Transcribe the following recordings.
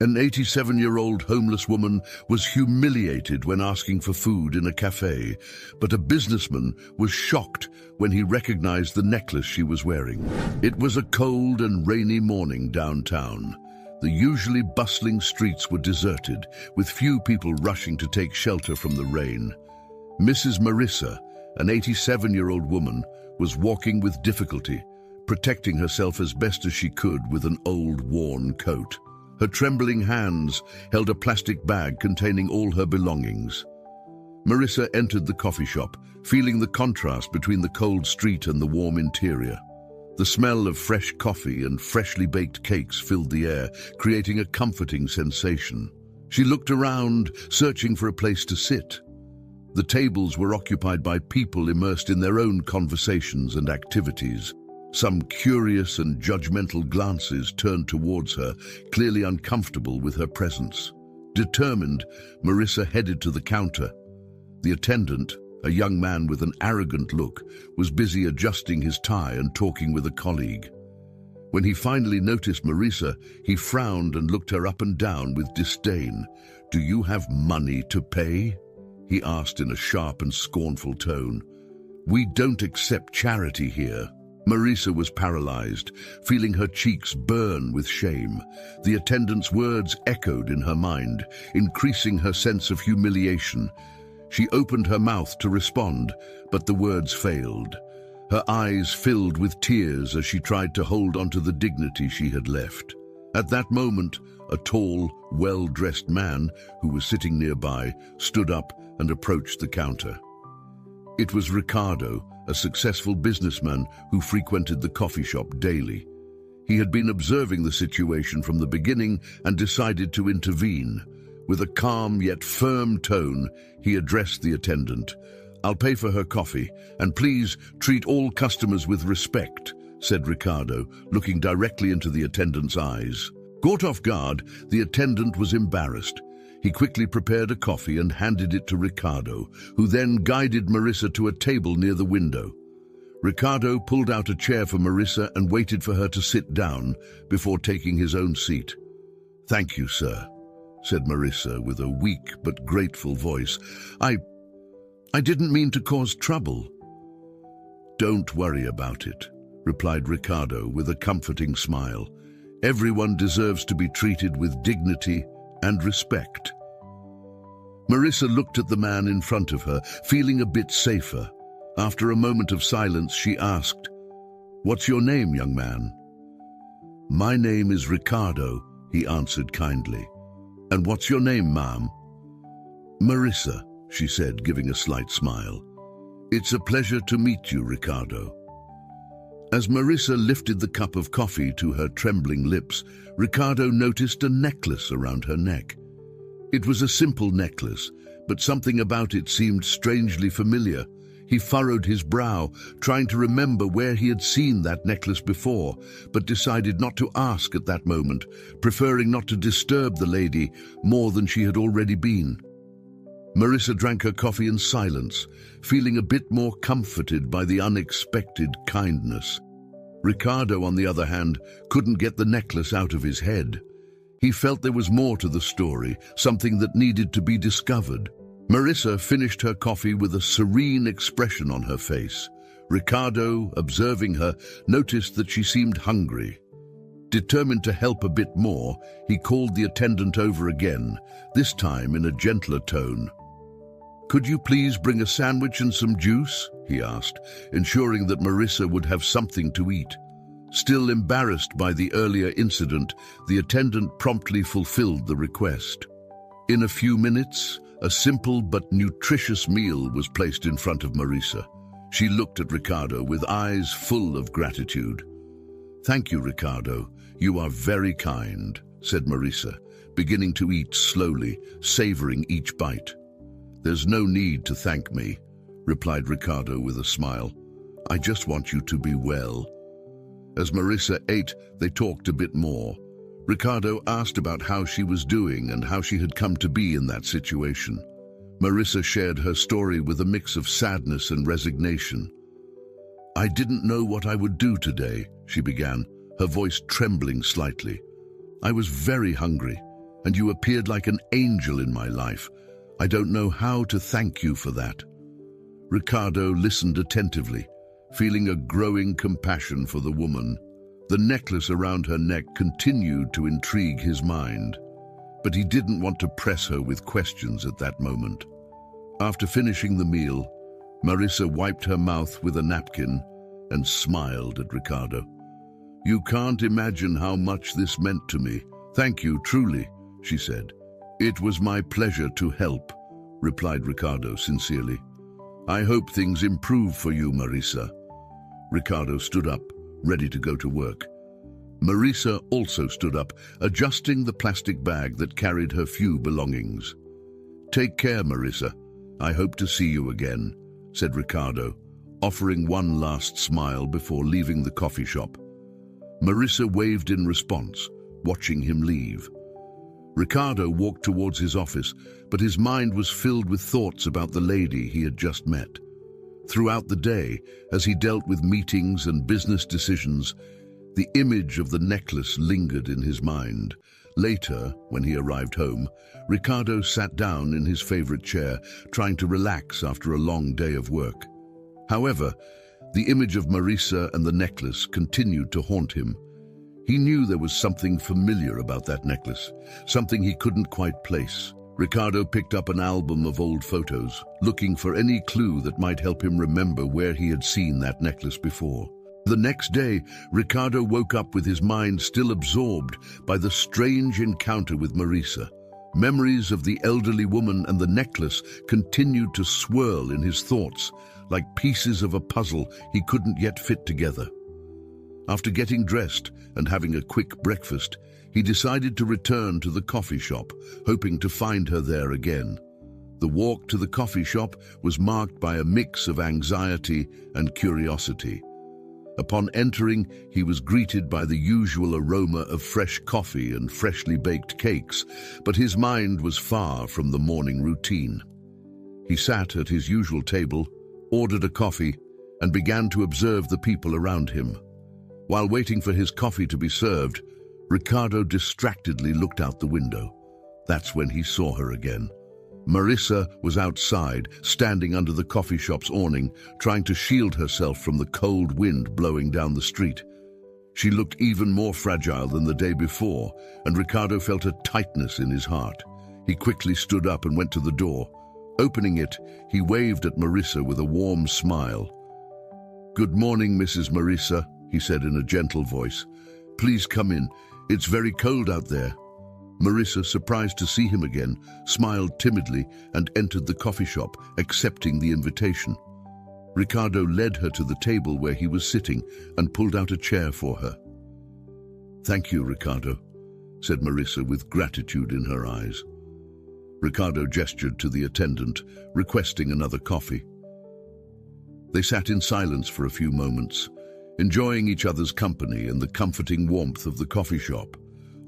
An 87-year-old homeless woman was humiliated when asking for food in a cafe, but a businessman was shocked when he recognized the necklace she was wearing. It was a cold and rainy morning downtown. The usually bustling streets were deserted, with few people rushing to take shelter from the rain. Mrs. Marissa, an 87-year-old woman, was walking with difficulty, protecting herself as best as she could with an old, worn coat. Her trembling hands held a plastic bag containing all her belongings. Marissa entered the coffee shop, feeling the contrast between the cold street and the warm interior. The smell of fresh coffee and freshly baked cakes filled the air, creating a comforting sensation. She looked around, searching for a place to sit. The tables were occupied by people immersed in their own conversations and activities. Some curious and judgmental glances turned towards her, clearly uncomfortable with her presence. Determined, Marissa headed to the counter. The attendant, a young man with an arrogant look, was busy adjusting his tie and talking with a colleague. When he finally noticed Marissa, he frowned and looked her up and down with disdain. "Do you have money to pay?" he asked in a sharp and scornful tone. "We don't accept charity here." Marissa was paralyzed, feeling her cheeks burn with shame. The attendant's words echoed in her mind, increasing her sense of humiliation. She opened her mouth to respond, but the words failed. Her eyes filled with tears as she tried to hold onto the dignity she had left. At that moment, a tall, well-dressed man who was sitting nearby stood up and approached the counter. It was Ricardo, a successful businessman who frequented the coffee shop daily. He had been observing the situation from the beginning and decided to intervene. With a calm yet firm tone, he addressed the attendant. "I'll pay for her coffee, and please treat all customers with respect," said Ricardo, looking directly into the attendant's eyes. Caught off guard, the attendant was embarrassed. He quickly prepared a coffee and handed it to Ricardo, who then guided Marissa to a table near the window. Ricardo pulled out a chair for Marissa and waited for her to sit down before taking his own seat. "Thank you, sir," said Marissa with a weak but grateful voice. I didn't mean to cause trouble." "Don't worry about it," replied Ricardo with a comforting smile. "Everyone deserves to be treated with dignity and respect." Marissa looked at the man in front of her, feeling a bit safer. After a moment of silence, she asked, "What's your name, young man?" "My name is Ricardo," he answered kindly. "And what's your name, ma'am?" "Marissa," she said, giving a slight smile. "It's a pleasure to meet you, Ricardo." As Marissa lifted the cup of coffee to her trembling lips, Ricardo noticed a necklace around her neck. It was a simple necklace, but something about it seemed strangely familiar. He furrowed his brow, trying to remember where he had seen that necklace before, but decided not to ask at that moment, preferring not to disturb the lady more than she had already been. Marissa drank her coffee in silence, feeling a bit more comforted by the unexpected kindness. Ricardo, on the other hand, couldn't get the necklace out of his head. He felt there was more to the story, something that needed to be discovered. Marissa finished her coffee with a serene expression on her face. Ricardo, observing her, noticed that she seemed hungry. Determined to help a bit more, he called the attendant over again, this time in a gentler tone. "Could you please bring a sandwich and some juice?" he asked, ensuring that Marissa would have something to eat. Still embarrassed by the earlier incident, the attendant promptly fulfilled the request. In a few minutes, a simple but nutritious meal was placed in front of Marissa. She looked at Ricardo with eyes full of gratitude. "Thank you, Ricardo. You are very kind," said Marissa, beginning to eat slowly, savoring each bite. "There's no need to thank me," replied Ricardo with a smile. "I just want you to be well." As Marissa ate, they talked a bit more. Ricardo asked about how she was doing and how she had come to be in that situation. Marissa shared her story with a mix of sadness and resignation. "I didn't know what I would do today," she began, her voice trembling slightly. "I was very hungry, and you appeared like an angel in my life. I don't know how to thank you for that." Ricardo listened attentively, feeling a growing compassion for the woman. The necklace around her neck continued to intrigue his mind, but he didn't want to press her with questions at that moment. After finishing the meal, Marissa wiped her mouth with a napkin and smiled at Ricardo. "You can't imagine how much this meant to me. Thank you, truly," she said. "It was my pleasure to help," replied Ricardo sincerely. "I hope things improve for you, Marissa." Ricardo stood up, ready to go to work. Marissa also stood up, adjusting the plastic bag that carried her few belongings. "Take care, Marissa. I hope to see you again," said Ricardo, offering one last smile before leaving the coffee shop. Marissa waved in response, watching him leave. Ricardo walked towards his office, but his mind was filled with thoughts about the lady he had just met. Throughout the day, as he dealt with meetings and business decisions, the image of the necklace lingered in his mind. Later, when he arrived home, Ricardo sat down in his favorite chair, trying to relax after a long day of work. However, the image of Marissa and the necklace continued to haunt him. He knew there was something familiar about that necklace, something he couldn't quite place. Ricardo picked up an album of old photos, looking for any clue that might help him remember where he had seen that necklace before. The next day, Ricardo woke up with his mind still absorbed by the strange encounter with Marissa. Memories of the elderly woman and the necklace continued to swirl in his thoughts, like pieces of a puzzle he couldn't yet fit together. After getting dressed and having a quick breakfast, he decided to return to the coffee shop, hoping to find her there again. The walk to the coffee shop was marked by a mix of anxiety and curiosity. Upon entering, he was greeted by the usual aroma of fresh coffee and freshly baked cakes, but his mind was far from the morning routine. He sat at his usual table, ordered a coffee, and began to observe the people around him. While waiting for his coffee to be served, Ricardo distractedly looked out the window. That's when he saw her again. Marissa was outside, standing under the coffee shop's awning, trying to shield herself from the cold wind blowing down the street. She looked even more fragile than the day before, and Ricardo felt a tightness in his heart. He quickly stood up and went to the door. Opening it, he waved at Marissa with a warm smile. "Good morning, Mrs. Marissa," he said in a gentle voice. "Please come in. It's very cold out there." Marissa, surprised to see him again, smiled timidly and entered the coffee shop, accepting the invitation. Ricardo led her to the table where he was sitting and pulled out a chair for her. "Thank you, Ricardo," said Marissa with gratitude in her eyes. Ricardo gestured to the attendant, requesting another coffee. They sat in silence for a few moments, enjoying each other's company and the comforting warmth of the coffee shop.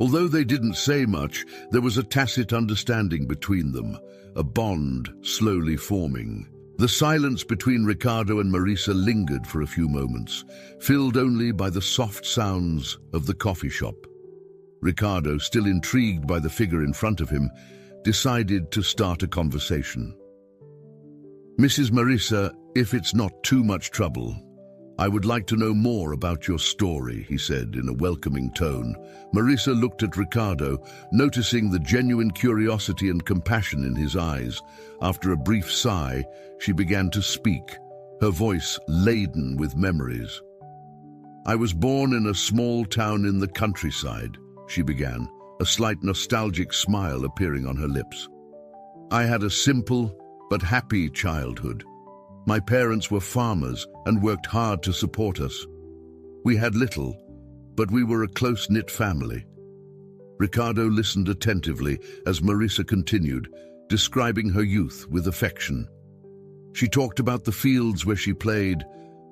Although they didn't say much, there was a tacit understanding between them, a bond slowly forming. The silence between Ricardo and Marissa lingered for a few moments, filled only by the soft sounds of the coffee shop. Ricardo, still intrigued by the figure in front of him, decided to start a conversation. "Mrs. Marissa, if it's not too much trouble, I would like to know more about your story," he said in a welcoming tone. Marissa looked at Ricardo, noticing the genuine curiosity and compassion in his eyes. After a brief sigh, she began to speak, her voice laden with memories. "I was born in a small town in the countryside," she began, a slight nostalgic smile appearing on her lips. "I had a simple but happy childhood. My parents were farmers and worked hard to support us. We had little, but we were a close-knit family." Ricardo listened attentively as Marissa continued, describing her youth with affection. She talked about the fields where she played,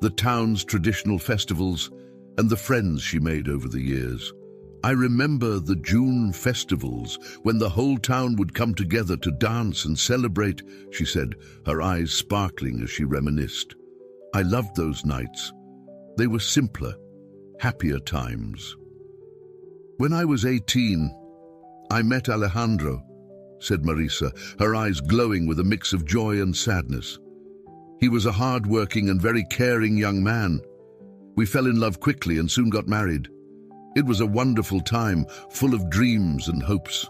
the town's traditional festivals, and the friends she made over the years. "I remember the June festivals, when the whole town would come together to dance and celebrate," she said, her eyes sparkling as she reminisced. "I loved those nights. They were simpler, happier times. When I was 18, I met Alejandro, said Marisa, her eyes glowing with a mix of joy and sadness. He was a hard-working and very caring young man. We fell in love quickly and soon got married. It was a wonderful time, full of dreams and hopes.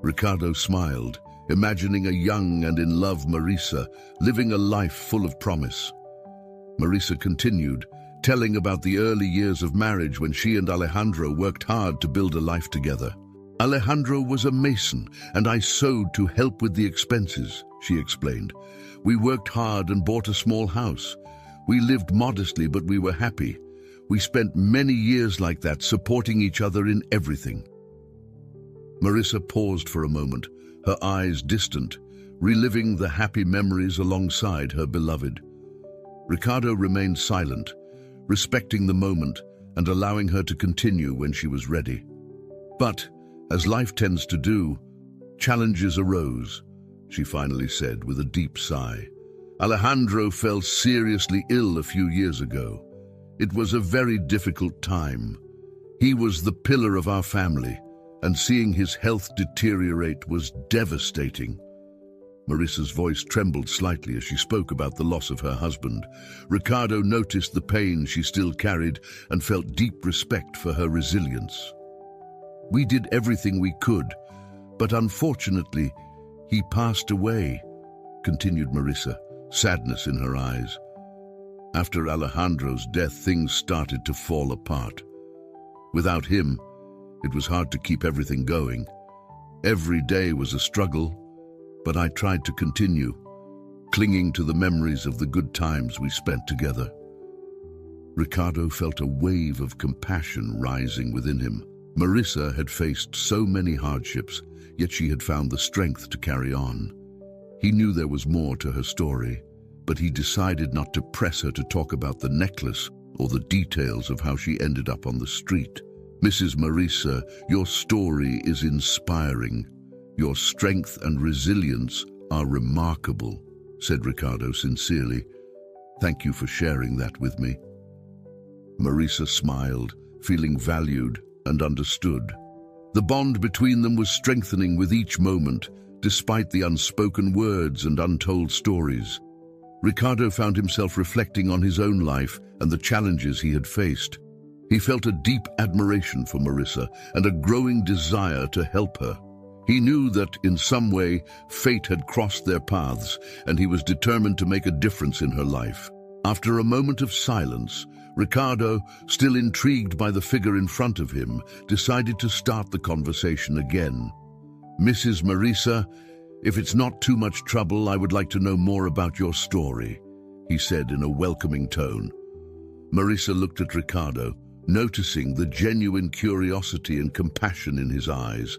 Ricardo smiled, imagining a young and in love Marisa, living a life full of promise. Marisa continued, telling about the early years of marriage when she and Alejandro worked hard to build a life together. Alejandro was a mason, and I sewed to help with the expenses, she explained. We worked hard and bought a small house. We lived modestly, but we were happy. We spent many years like that, supporting each other in everything. Marisa paused for a moment, her eyes distant, reliving the happy memories alongside her beloved. Ricardo remained silent, respecting the moment and allowing her to continue when she was ready. But, as life tends to do, challenges arose, she finally said with a deep sigh. Alejandro fell seriously ill a few years ago. It was a very difficult time. He was the pillar of our family, and seeing his health deteriorate was devastating. Marisa's voice trembled slightly as she spoke about the loss of her husband. Ricardo noticed the pain she still carried and felt deep respect for her resilience. We did everything we could, but unfortunately, he passed away, continued Marisa, sadness in her eyes. After Alejandro's death, things started to fall apart. Without him, it was hard to keep everything going. Every day was a struggle, but I tried to continue, clinging to the memories of the good times we spent together. Ricardo felt a wave of compassion rising within him. Marisa had faced so many hardships, yet she had found the strength to carry on. He knew there was more to her story, but he decided not to press her to talk about the necklace or the details of how she ended up on the street. Mrs. Marisa, your story is inspiring. Your strength and resilience are remarkable, said Ricardo sincerely. Thank you for sharing that with me. Marisa smiled, feeling valued and understood. The bond between them was strengthening with each moment, despite the unspoken words and untold stories. Ricardo found himself reflecting on his own life and the challenges he had faced. He felt a deep admiration for Marisa and a growing desire to help her. He knew that, in some way, fate had crossed their paths, and he was determined to make a difference in her life. After a moment of silence, Ricardo, still intrigued by the figure in front of him, decided to start the conversation again. Mrs. Marisa, if it's not too much trouble, I would like to know more about your story, he said in a welcoming tone. Marisa looked at Ricardo, noticing the genuine curiosity and compassion in his eyes.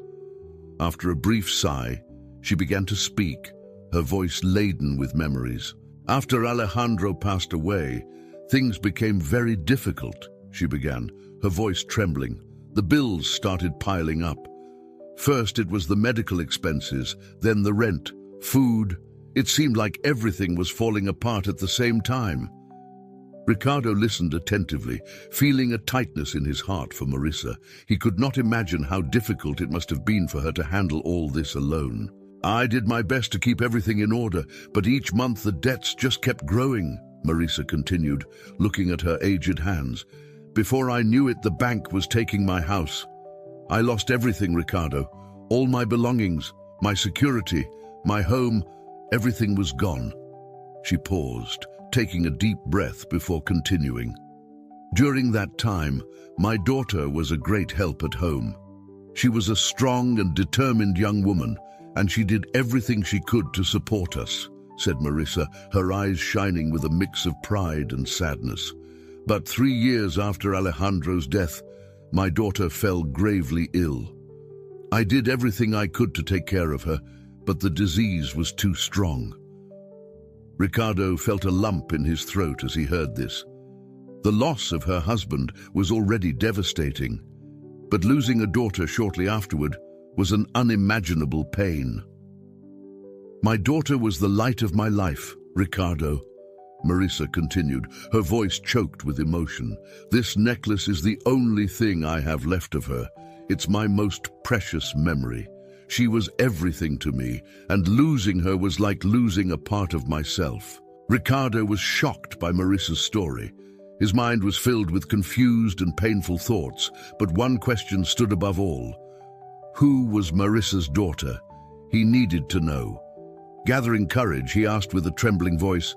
After a brief sigh, she began to speak, her voice laden with memories. After Alejandro passed away, things became very difficult, she began, her voice trembling. The bills started piling up. First it was the medical expenses, then the rent, food. It seemed like everything was falling apart at the same time. Ricardo listened attentively, feeling a tightness in his heart for Marisa. He could not imagine how difficult it must have been for her to handle all this alone. I did my best to keep everything in order, but each month the debts just kept growing, Marisa continued, looking at her aged hands. Before I knew it, the bank was taking my house. I lost everything, Ricardo. All my belongings, my security, my home, everything was gone. She paused, taking a deep breath before continuing. During that time, my daughter was a great help at home. She was a strong and determined young woman, and she did everything she could to support us, said Marisa, her eyes shining with a mix of pride and sadness. But 3 years after Alejandro's death, my daughter fell gravely ill. I did everything I could to take care of her, but the disease was too strong. Ricardo felt a lump in his throat as he heard this. The loss of her husband was already devastating, but losing a daughter shortly afterward was an unimaginable pain. My daughter was the light of my life, Ricardo, Marisa continued, her voice choked with emotion. This necklace is the only thing I have left of her. It's my most precious memory. She was everything to me, and losing her was like losing a part of myself. Ricardo was shocked by Marissa's story. His mind was filled with confused and painful thoughts, but one question stood above all. Who was Marissa's daughter? He needed to know. Gathering courage, he asked with a trembling voice,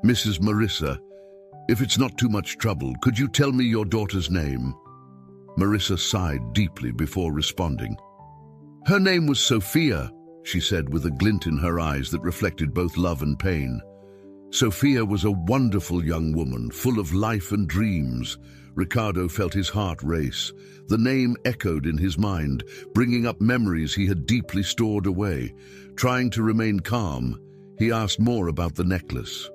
"Mrs. Marissa, if it's not too much trouble, could you tell me your daughter's name?" Marissa sighed deeply before responding. "Her name was Sophia," she said with a glint in her eyes that reflected both love and pain. Sophia was a wonderful young woman, full of life and dreams. Ricardo felt his heart race. The name echoed in his mind, bringing up memories he had deeply stored away. Trying to remain calm, he asked more about the necklace.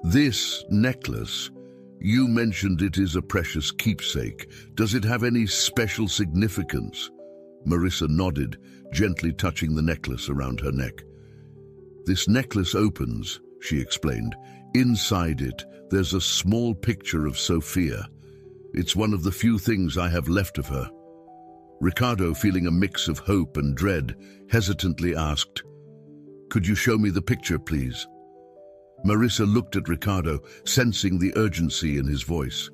"This necklace, you mentioned it is a precious keepsake. Does it have any special significance?" Marissa nodded, gently touching the necklace around her neck. "This necklace opens," she explained. "Inside it, there's a small picture of Sophia. It's one of the few things I have left of her." Ricardo, feeling a mix of hope and dread, hesitantly asked, "Could you show me the picture, please?" Marissa looked at Ricardo, sensing the urgency in his voice.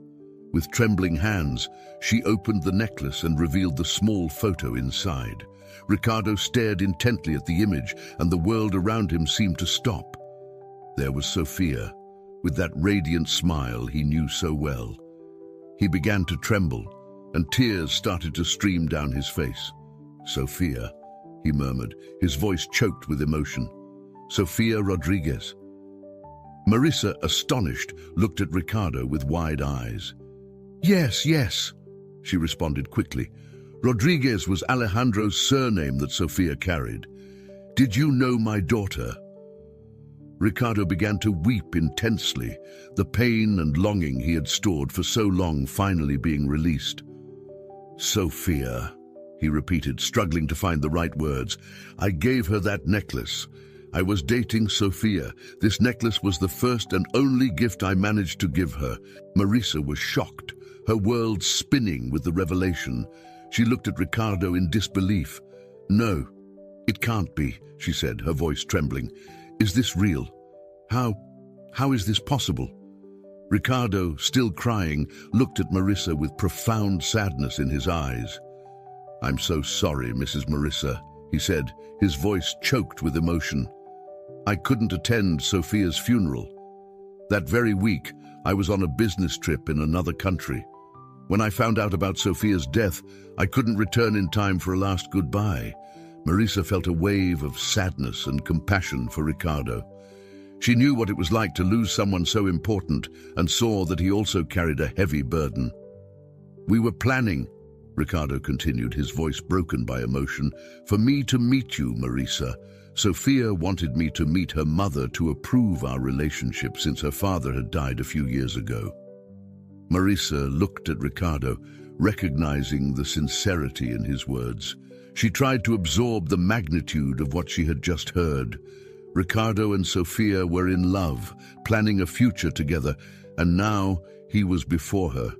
With trembling hands, she opened the necklace and revealed the small photo inside. Ricardo stared intently at the image, and the world around him seemed to stop. There was Sophia, with that radiant smile he knew so well. He began to tremble, and tears started to stream down his face. "Sophia," he murmured, his voice choked with emotion. "Sophia Rodriguez." Marissa, astonished, looked at Ricardo with wide eyes. Yes, she responded quickly. "Rodriguez was Alejandro's surname that Sophia carried. Did you know my daughter?" Ricardo began to weep intensely, the pain and longing he had stored for so long finally being released. "Sophia," he repeated, struggling to find the right words. "I gave her that necklace. I was dating Sophia. This necklace was the first and only gift I managed to give her." Marissa was shocked, her world spinning with the revelation. She looked at Ricardo in disbelief. "No, it can't be," she said, her voice trembling. "Is this real? How is this possible?" Ricardo, still crying, looked at Marissa with profound sadness in his eyes. "I'm so sorry, Mrs. Marissa," he said, his voice choked with emotion. "I couldn't attend Sophia's funeral. That very week, I was on a business trip in another country. When I found out about Sophia's death, I couldn't return in time for a last goodbye." Marissa felt a wave of sadness and compassion for Ricardo. She knew what it was like to lose someone so important and saw that he also carried a heavy burden. "We were planning," Ricardo continued, his voice broken by emotion, "for me to meet you, Marissa. Sophia wanted me to meet her mother to approve our relationship since her father had died a few years ago." Marissa looked at Ricardo, recognizing the sincerity in his words. She tried to absorb the magnitude of what she had just heard. Ricardo and Sophia were in love, planning a future together, and now he was before her,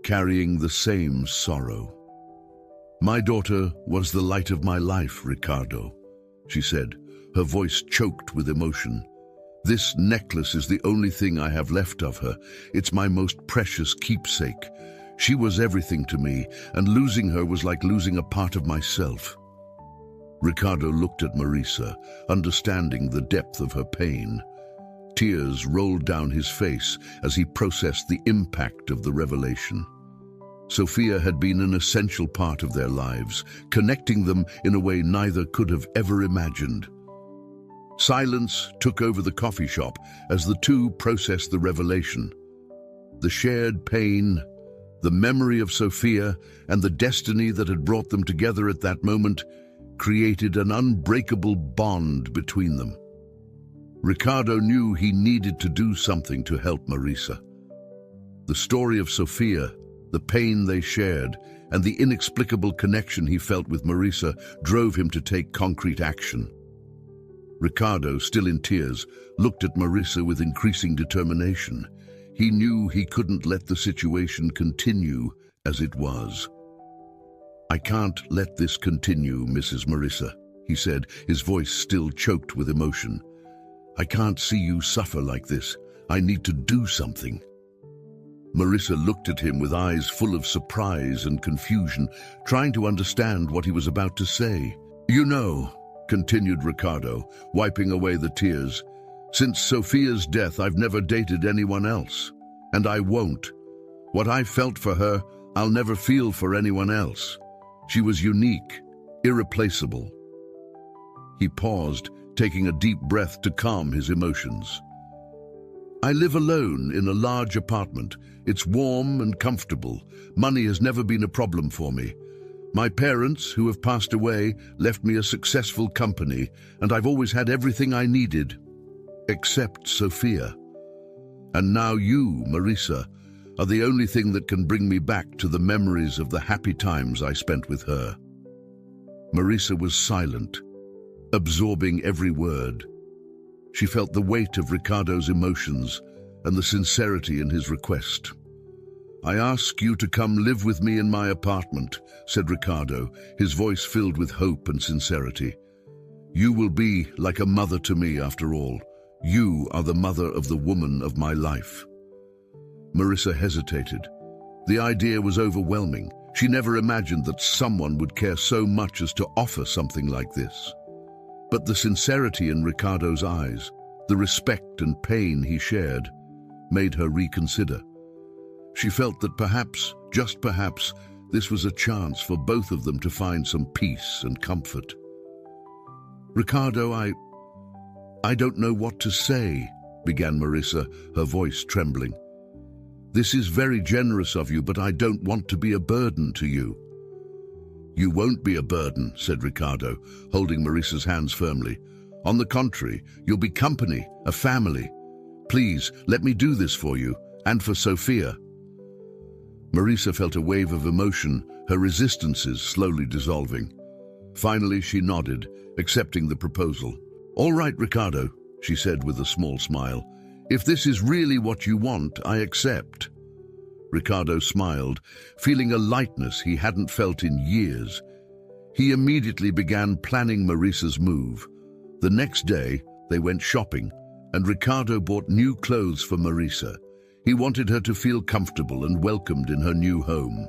carrying the same sorrow. "My daughter was the light of my life, Ricardo," she said, her voice choked with emotion. "This necklace is the only thing I have left of her. It's my most precious keepsake. She was everything to me, and losing her was like losing a part of myself." Ricardo looked at Marissa, understanding the depth of her pain. Tears rolled down his face as he processed the impact of the revelation. Sophia had been an essential part of their lives, connecting them in a way neither could have ever imagined. Silence took over the coffee shop as the two processed the revelation. The shared pain, the memory of Sophia, and the destiny that had brought them together at that moment created an unbreakable bond between them. Ricardo knew he needed to do something to help Marissa. The story of Sophia, the pain they shared, and the inexplicable connection he felt with Marissa drove him to take concrete action. Ricardo, still in tears, looked at Marissa with increasing determination. He knew he couldn't let the situation continue as it was. "I can't let this continue, Mrs. Marissa," he said, his voice still choked with emotion. "I can't see you suffer like this. I need to do something." Marissa looked at him with eyes full of surprise and confusion, trying to understand what he was about to say. "You know," continued Ricardo, wiping away the tears, "since Sophia's death, I've never dated anyone else. And I won't. What I felt for her, I'll never feel for anyone else. She was unique, irreplaceable." He paused, taking a deep breath to calm his emotions. "I live alone in a large apartment. It's warm and comfortable. Money has never been a problem for me. My parents, who have passed away, left me a successful company, and I've always had everything I needed, except Sophia. And now you, Marissa, are the only thing that can bring me back to the memories of the happy times I spent with her." Marissa was silent, absorbing every word. She felt the weight of Ricardo's emotions and the sincerity in his request. "I ask you to come live with me in my apartment," said Ricardo, his voice filled with hope and sincerity. "You will be like a mother to me after all. You are the mother of the woman of my life." Marissa hesitated. The idea was overwhelming. She never imagined that someone would care so much as to offer something like this. But the sincerity in Ricardo's eyes, the respect and pain he shared, made her reconsider. She felt that perhaps, just perhaps, this was a chance for both of them to find some peace and comfort. "Ricardo, I don't know what to say," began Marissa, her voice trembling. "This is very generous of you, but I don't want to be a burden to you." "You won't be a burden," said Ricardo, holding Marissa's hands firmly. "On the contrary, you'll be company, a family. Please, let me do this for you, and for Sophia." Marissa felt a wave of emotion, her resistances slowly dissolving. Finally, she nodded, accepting the proposal. "All right, Ricardo," she said with a small smile. "If this is really what you want, I accept." Ricardo smiled, feeling a lightness he hadn't felt in years. He immediately began planning Marissa's move. The next day, they went shopping, and Ricardo bought new clothes for Marissa. He wanted her to feel comfortable and welcomed in her new home.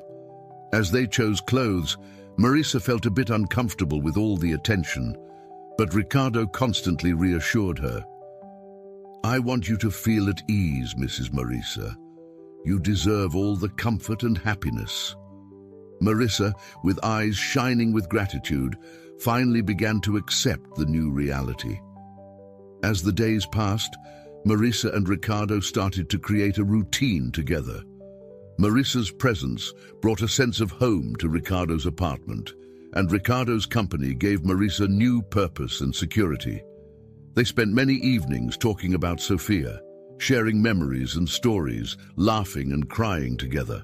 As they chose clothes, Marissa felt a bit uncomfortable with all the attention, but Ricardo constantly reassured her. "I want you to feel at ease, Mrs. Marissa. You deserve all the comfort and happiness." Marissa, with eyes shining with gratitude, finally began to accept the new reality. As the days passed, Marissa and Ricardo started to create a routine together. Marissa's presence brought a sense of home to Ricardo's apartment, and Ricardo's company gave Marissa new purpose and security. They spent many evenings talking about Sophia, sharing memories and stories, laughing and crying together.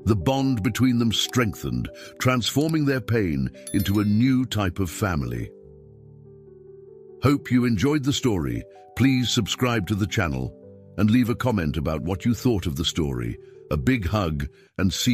The bond between them strengthened, transforming their pain into a new type of family. Hope you enjoyed the story. Please subscribe to the channel and leave a comment about what you thought of the story. A big hug, and see